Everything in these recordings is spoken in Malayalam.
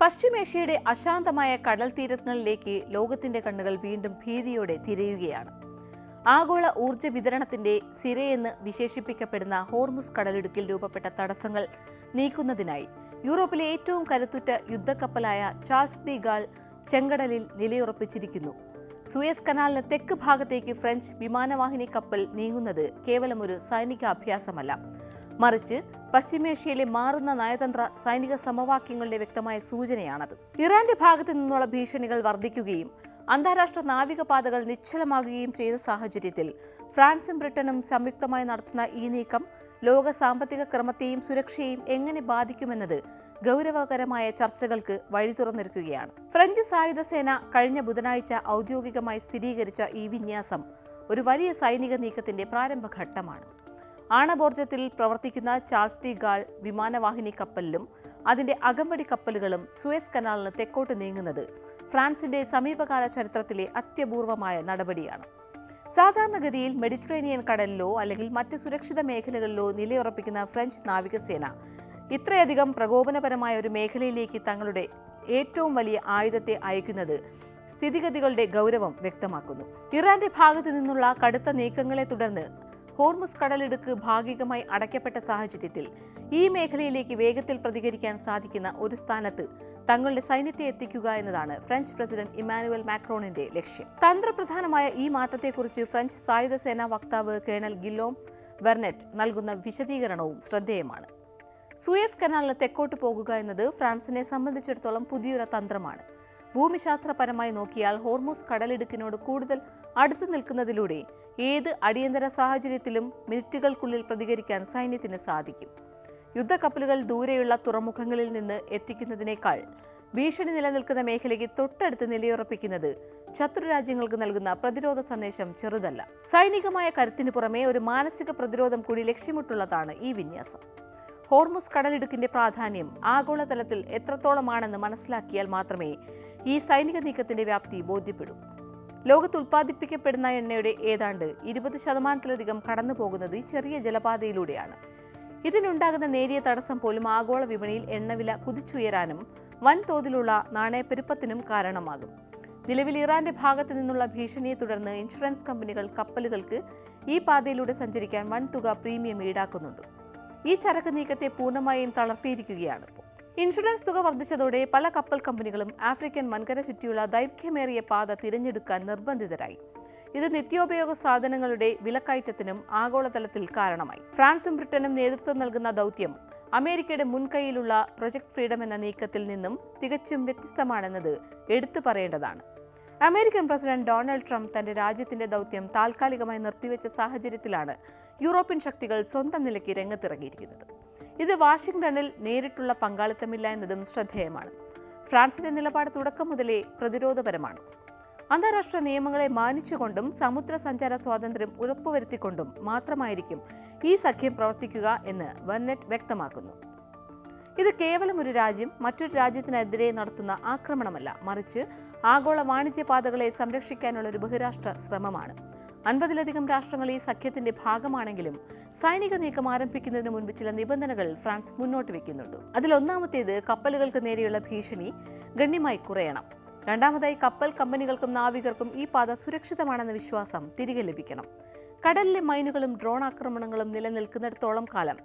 പശ്ചിമേഷ്യയുടെ അശാന്തമായ കടൽ തീരങ്ങളിലേക്ക് ലോകത്തിന്റെ കണ്ണുകൾ വീണ്ടും ഭീതിയോടെ തിരയുകയാണ്. ആഗോള ഊർജ്ജ വിതരണത്തിന്റെ സിരയെന്ന് വിശേഷിപ്പിക്കപ്പെടുന്ന ഹോർമുസ് കടലിടുക്കിൽ രൂപപ്പെട്ട തടസ്സങ്ങൾ നീക്കുന്നതിനായി യൂറോപ്പിലെ ഏറ്റവും കരുത്തുറ്റ യുദ്ധക്കപ്പലായ ചാൾസ് ഡി ഗാൾ ചെങ്കടലിൽ നിലയുറപ്പിച്ചിരിക്കുന്നു. സൂയസ് കനാലിന് തെക്ക് ഭാഗത്തേക്ക് ഫ്രഞ്ച് വിമാനവാഹിനി കപ്പൽ നീങ്ങുന്നത് കേവലം ഒരു സൈനിക അഭ്യാസമല്ല, മറിച്ച് പശ്ചിമേഷ്യയിലെ മാറുന്ന നയതന്ത്ര സൈനിക സമവാക്യങ്ങളുടെ വ്യക്തമായ സൂചനയാണത്. ഇറാന്റെ ഭാഗത്തു നിന്നുള്ള ഭീഷണികൾ വർദ്ധിക്കുകയും അന്താരാഷ്ട്ര നാവികപാതകൾ നിശ്ചലമാകുകയും ചെയ്ത സാഹചര്യത്തിൽ ഫ്രാൻസും ബ്രിട്ടനും സംയുക്തമായി നടത്തുന്ന ഈ നീക്കം ലോക സാമ്പത്തിക ക്രമത്തെയും സുരക്ഷയെയും എങ്ങനെ ബാധിക്കുമെന്നത് ഗൗരവകരമായ ചർച്ചകൾക്ക് വഴി തുറന്നിരിക്കുകയാണ്. ഫ്രഞ്ച് സായുധ സേന കഴിഞ്ഞ ബുധനാഴ്ച ഔദ്യോഗികമായി സ്ഥിരീകരിച്ച ഈ വിന്യാസം ഒരു വലിയ സൈനിക നീക്കത്തിന്റെ പ്രാരംഭഘട്ടമാണ്. ആണവോർജ്ജത്തിൽ പ്രവർത്തിക്കുന്ന ചാൾസ് ഡി ഗാൾ വിമാനവാഹിനി കപ്പലിലും അതിന്റെ അകമ്പടി കപ്പലുകളും സൂയസ് കനാലിന് തെക്കോട്ട് നീങ്ങുന്നത് ഫ്രാൻസിന്റെ സമീപകാല ചരിത്രത്തിലെ അത്യപൂർവമായ നടപടിയാണ്. സാധാരണഗതിയിൽ മെഡിറ്ററേനിയൻ കടലിലോ അല്ലെങ്കിൽ മറ്റ് സുരക്ഷിത മേഖലകളിലോ നിലയുറപ്പിക്കുന്ന ഫ്രഞ്ച് നാവികസേന ഇത്രയധികം പ്രകോപനപരമായ ഒരു മേഖലയിലേക്ക് തങ്ങളുടെ ഏറ്റവും വലിയ ആയുധത്തെ അയക്കുന്നത് സ്ഥിതിഗതികളുടെ ഗൗരവം വ്യക്തമാക്കുന്നു. ഇറാന്റെ ഭാഗത്തു നിന്നുള്ള കടുത്ത നീക്കങ്ങളെ തുടർന്ന് ഹോർമുസ് കടലിടുക്ക് ഭാഗികമായി അടയ്ക്കപ്പെട്ട സാഹചര്യത്തിൽ ഈ മേഖലയിലേക്ക് വേഗത്തിൽ പ്രതികരിക്കാൻ സാധിക്കുന്ന ഒരു സ്ഥാനത്ത് തങ്ങളുടെ സൈന്യത്തെ എത്തിക്കുക എന്നതാണ് ഫ്രഞ്ച് പ്രസിഡന്റ് ഇമ്മാനുവൽ മാക്രോണിന്റെ ലക്ഷ്യം. തന്ത്രപ്രധാനമായ ഈ മാറ്റത്തെക്കുറിച്ച് ഫ്രഞ്ച് സായുധ സേനാ വക്താവ് കേണൽ ഗില്ലോം വെർനെറ്റ് നൽകുന്ന വിശദീകരണവും ശ്രദ്ധേയമാണ്. സൂയസ് കനാലിന് തെക്കോട്ട് പോകുക എന്നത് ഫ്രാൻസിനെ സംബന്ധിച്ചിടത്തോളം പുതിയൊരു തന്ത്രമാണ്. ഭൂമിശാസ്ത്രപരമായി നോക്കിയാൽ ഹോർമുസ് കടലിടുക്കിനോട് കൂടുതൽ അടുത്തു നിൽക്കുന്നതിലൂടെ ഏത് അടിയന്തര സാഹചര്യത്തിലും മിനിറ്റുകൾക്കുള്ളിൽ പ്രതികരിക്കാൻ സൈന്യത്തിന് സാധിക്കും. യുദ്ധക്കപ്പലുകൾ ദൂരെയുള്ള തുറമുഖങ്ങളിൽ നിന്ന് എത്തിക്കുന്നതിനേക്കാൾ ഭീഷണി നിലനിൽക്കുന്ന മേഖലയ്ക്ക് തൊട്ടടുത്ത് നിലയുറപ്പിക്കുന്നത് ശത്രുരാജ്യങ്ങൾക്ക് നൽകുന്ന പ്രതിരോധ സന്ദേശം ചെറുതല്ല. സൈനികമായ കരുത്തിന് പുറമെ ഒരു മാനസിക പ്രതിരോധം കൂടി ലക്ഷ്യമിട്ടുള്ളതാണ് ഈ വിന്യാസം. ഹോർമുസ് കടലിടുക്കിന്റെ പ്രാധാന്യം ആഗോളതലത്തിൽ എത്രത്തോളമാണെന്ന് മനസ്സിലാക്കിയാൽ മാത്രമേ ഈ സൈനിക നീക്കത്തിന്റെ വ്യാപ്തി ബോധ്യപ്പെടൂ. ലോകത്ത് ഉൽപ്പാദിപ്പിക്കപ്പെടുന്ന എണ്ണയുടെ ഏതാണ്ട് 20% കടന്നു പോകുന്നത് ഈ ചെറിയ ജലപാതയിലൂടെയാണ്. ഇതിനുണ്ടാകുന്ന നേരിയ തടസ്സം പോലും ആഗോള വിപണിയിൽ എണ്ണവില കുതിച്ചുയരാനും വൻതോതിലുള്ള നാണയപ്പെരുപ്പത്തിനും കാരണമാകും. നിലവിൽ ഇറാന്റെ ഭാഗത്തു നിന്നുള്ള ഭീഷണിയെ തുടർന്ന് ഇൻഷുറൻസ് കമ്പനികൾ കപ്പലുകൾക്ക് ഈ പാതയിലൂടെ സഞ്ചരിക്കാൻ വൻതുക പ്രീമിയം ഈടാക്കുന്നുണ്ട്. ഈ ചരക്ക് നീക്കത്തെ പൂർണ്ണമായും തളർത്തിയിരിക്കുകയാണ് ഇപ്പോൾ. ഇൻഷുറൻസ് തുക വർദ്ധിച്ചതോടെ പല കപ്പൽ കമ്പനികളും ആഫ്രിക്കൻ വൻകര ചുറ്റിയുള്ള ദൈർഘ്യമേറിയ പാത തിരഞ്ഞെടുക്കാൻ നിർബന്ധിതരായി. ഇത് നിത്യോപയോഗ സാധനങ്ങളുടെ വിലക്കയറ്റത്തിനും ആഗോളതലത്തിൽ കാരണമായി. ഫ്രാൻസും ബ്രിട്ടനും നേതൃത്വം നൽകുന്ന ദൗത്യം അമേരിക്കയുടെ മുൻകൈയിലുള്ള പ്രൊജക്ട് ഫ്രീഡം എന്ന നീക്കത്തിൽ നിന്നും തികച്ചും വ്യത്യസ്തമാണെന്നത് എടുത്തു പറയേണ്ടതാണ്. അമേരിക്കൻ പ്രസിഡന്റ് ഡൊണാൾഡ് ട്രംപ് തന്റെ രാജ്യത്തിന്റെ ദൗത്യം താൽക്കാലികമായി നിർത്തിവെച്ച സാഹചര്യത്തിലാണ് യൂറോപ്യൻ ശക്തികൾ സ്വന്തം നിലയ്ക്ക് രംഗത്തിറങ്ങിയിരിക്കുന്നത്. ഇത് വാഷിംഗ്ടണിൽ നേരിട്ടുള്ള പങ്കാളിത്തമില്ല എന്നതും ശ്രദ്ധേയമാണ്. ഫ്രാൻസിന്റെ നിലപാട് തുടക്കം മുതലേ പ്രതിരോധപരമാണ്. അന്താരാഷ്ട്ര നിയമങ്ങളെ മാനിച്ചുകൊണ്ടും സമുദ്ര സഞ്ചാര സ്വാതന്ത്ര്യം ഉറപ്പുവരുത്തിക്കൊണ്ടും മാത്രമായിരിക്കും ഈ സഖ്യം പ്രവർത്തിക്കുക എന്ന് വെർനെറ്റ് വ്യക്തമാക്കുന്നു. ഇത് കേവലം ഒരു രാജ്യം മറ്റൊരു രാജ്യത്തിനെതിരെ നടത്തുന്ന ആക്രമണമല്ല, മറിച്ച് ആഗോള വാണിജ്യ പാതകളെ സംരക്ഷിക്കാനുള്ള ഒരു ബഹുരാഷ്ട്ര ശ്രമമാണ്. 50-ലധികം രാഷ്ട്രങ്ങൾ ഈ സഖ്യത്തിന്റെ ഭാഗമാണെങ്കിലും സൈനിക നീക്കം ആരംഭിക്കുന്നതിന് മുൻപ് ചില നിബന്ധനകൾ ഫ്രാൻസ് മുന്നോട്ട് വെക്കുന്നുണ്ട്. അതിലൊന്നാമത്തേത് കപ്പലുകൾക്ക് നേരെയുള്ള ഭീഷണി ഗണ്യമായി കുറയണം. രണ്ടാമതായി കപ്പൽ കമ്പനികൾക്കും നാവികർക്കും ഈ പാത സുരക്ഷിതമാണെന്ന വിശ്വാസം തിരികെ ലഭിക്കണം. കടലിലെ മൈനുകളും ഡ്രോൺ ആക്രമണങ്ങളും നിലനിൽക്കുന്നിടത്തോളം കാലം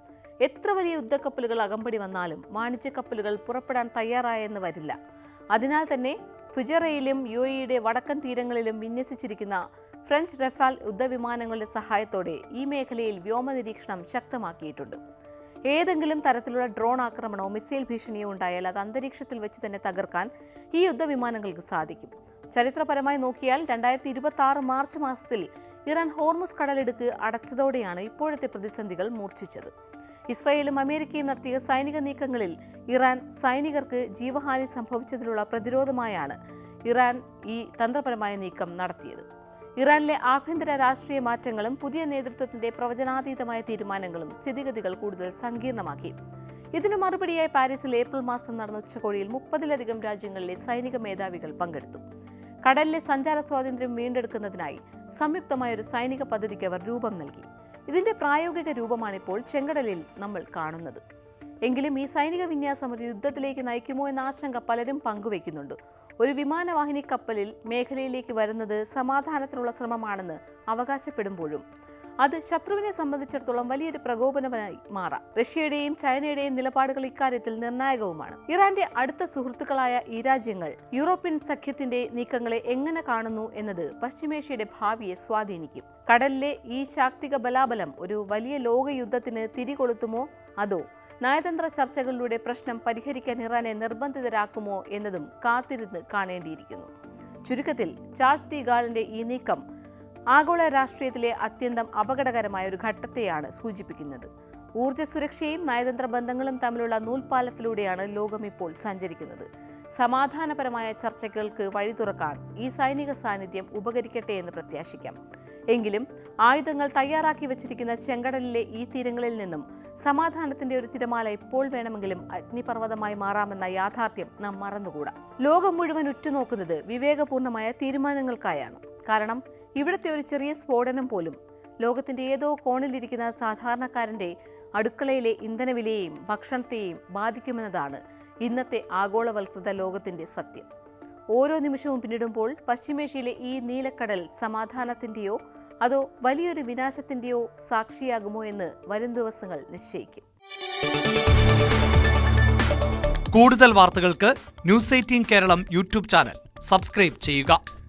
എത്ര വലിയ യുദ്ധക്കപ്പലുകൾ അകമ്പടി വന്നാലും വാണിജ്യ കപ്പലുകൾ പുറപ്പെടാൻ തയ്യാറായെന്ന് വരില്ല. അതിനാൽ തന്നെ ഫുജറയിലും UAE വടക്കൻ തീരങ്ങളിലും വിന്യസിച്ചിരിക്കുന്ന ഫ്രഞ്ച് റഫാൽ യുദ്ധവിമാനങ്ങളുടെ സഹായത്തോടെ ഈ മേഖലയിൽ വ്യോമ നിരീക്ഷണം ശക്തമാക്കിയിട്ടുണ്ട്. ഏതെങ്കിലും തരത്തിലുള്ള ഡ്രോൺ ആക്രമണമോ മിസൈൽ ഭീഷണിയോ ഉണ്ടായാൽ അത് അന്തരീക്ഷത്തിൽ വെച്ച് തന്നെ തകർക്കാൻ ഈ യുദ്ധവിമാനങ്ങൾക്ക് സാധിക്കും. ചരിത്രപരമായി നോക്കിയാൽ 2026 മാർച്ച് മാസത്തിൽ ഇറാൻ ഹോർമുസ് കടലിടുക്ക് അടച്ചതോടെയാണ് ഇപ്പോഴത്തെ പ്രതിസന്ധികൾ മൂർച്ഛിച്ചത്. ഇസ്രായേലും അമേരിക്കയും നടത്തിയ സൈനിക നീക്കങ്ങളിൽ ഇറാൻ സൈനികർക്ക് ജീവഹാനി സംഭവിച്ചതിനുള്ള പ്രതിരോധമായാണ് ഇറാൻ ഈ തന്ത്രപരമായ നീക്കം നടത്തിയത്. ഇറാനിലെ ആഭ്യന്തര രാഷ്ട്രീയ മാറ്റങ്ങളും പുതിയ നേതൃത്വത്തിന്റെ പ്രവചനാതീതമായ തീരുമാനങ്ങളും സ്ഥിതിഗതികൾ കൂടുതൽ സങ്കീർണമാക്കി. ഇതിനു മറുപടിയായി പാരീസിൽ ഏപ്രിൽ മാസം നടന്ന ഉച്ചകോടിയിൽ 30-ലധികം രാജ്യങ്ങളിലെ സൈനിക മേധാവികൾ പങ്കെടുത്തു. കടലിലെ സഞ്ചാര സ്വാതന്ത്ര്യം വീണ്ടെടുക്കുന്നതിനായി സംയുക്തമായ ഒരു സൈനിക പദ്ധതിക്ക് അവർ രൂപം നൽകി. ഇതിന്റെ പ്രായോഗിക രൂപമാണിപ്പോൾ ചെങ്കടലിൽ നമ്മൾ കാണുന്നത്. എങ്കിലും ഈ സൈനിക വിന്യാസം ഒരു യുദ്ധത്തിലേക്ക് നയിക്കുമോ എന്ന ആശങ്ക പലരും പങ്കുവയ്ക്കുന്നുണ്ട്. ഒരു വിമാനവാഹിനി കപ്പലിൽ മേഖലയിലേക്ക് വരുന്നത് സമാധാനത്തിനുള്ള ശ്രമമാണെന്ന് അവകാശപ്പെടുമ്പോഴും അത് ശത്രുവിനെ സംബന്ധിച്ചിടത്തോളം വലിയൊരു പ്രകോപനമായി മാറാം. റഷ്യയുടെയും ചൈനയുടെയും നിലപാടുകൾ ഇക്കാര്യത്തിൽ നിർണായകവുമാണ്. ഇറാന്റെ അടുത്ത സുഹൃത്തുക്കളായ ഈ രാജ്യങ്ങൾ യൂറോപ്യൻ സഖ്യത്തിന്റെ നീക്കങ്ങളെ എങ്ങനെ കാണുന്നു എന്നത് പശ്ചിമേഷ്യയുടെ ഭാവിയെ സ്വാധീനിക്കും. കടലിലെ ഈ ശാക്തിക ബലാബലം ഒരു വലിയ ലോകയുദ്ധത്തിന് തിരികൊളുത്തുമോ അതോ നയതന്ത്ര ചർച്ചകളിലൂടെ പ്രശ്നം പരിഹരിക്കാൻ ഇറാനെ നിർബന്ധിതരാക്കുമോ എന്നതും കാത്തിരുന്ന് കാണേണ്ടിയിരിക്കുന്നു. ചുരുക്കത്തിൽ ചാൾസ് ടി ഗാളിന്റെ ഈ നീക്കം ആഗോള രാഷ്ട്രീയത്തിലെ അത്യന്തം അപകടകരമായ ഒരു ഘട്ടത്തെയാണ് സൂചിപ്പിക്കുന്നത്. ഊർജ്ജ സുരക്ഷയും നയതന്ത്ര ബന്ധങ്ങളും തമ്മിലുള്ള നൂൽപാലത്തിലൂടെയാണ് ലോകം ഇപ്പോൾ സഞ്ചരിക്കുന്നത്. സമാധാനപരമായ ചർച്ചകൾക്ക് വഴി തുറക്കാൻ ഈ സൈനിക സാന്നിധ്യം ഉപകരിക്കട്ടെ എന്ന് പ്രത്യാശിക്കാം. എങ്കിലും ആയുധങ്ങൾ തയ്യാറാക്കി വച്ചിരിക്കുന്ന ചെങ്കടലിലെ ഈ തീരങ്ങളിൽ നിന്നും സമാധാനത്തിന്റെ ഒരു തിരമാല എപ്പോൾ വേണമെങ്കിലും അഗ്നിപർവ്വതമായി മാറാമെന്ന യാഥാർത്ഥ്യം നാം മറന്നുകൂടാ. ലോകം മുഴുവൻ ഉറ്റുനോക്കുന്നത് വിവേകപൂർണമായ തീരുമാനങ്ങൾക്കായാണ്. കാരണം ഇവിടുത്തെ ഒരു ചെറിയ സ്ഫോടനം പോലും ലോകത്തിന്റെ ഏതോ കോണിലിരിക്കുന്ന സാധാരണക്കാരന്റെ അടുക്കളയിലെ ഇന്ധനവിലയെയും ഭക്ഷണത്തെയും ബാധിക്കുമെന്നതാണ് ഇന്നത്തെ ആഗോളവൽകൃത ലോകത്തിന്റെ സത്യം. ഓരോ നിമിഷവും പിന്നിടുമ്പോൾ പശ്ചിമേഷ്യയിലെ ഈ നീലക്കടൽ സമാധാനത്തിന്റെയോ അതോ വലിയൊരു വിനാശത്തിന്റെയോ സാക്ഷിയാകുമോ എന്ന് വരും ദിവസങ്ങൾ നിശ്ചയിക്കും. കൂടുതൽ വാർത്തകൾക്ക് news 18 Keralam YouTube channel subscribe ചെയ്യുക.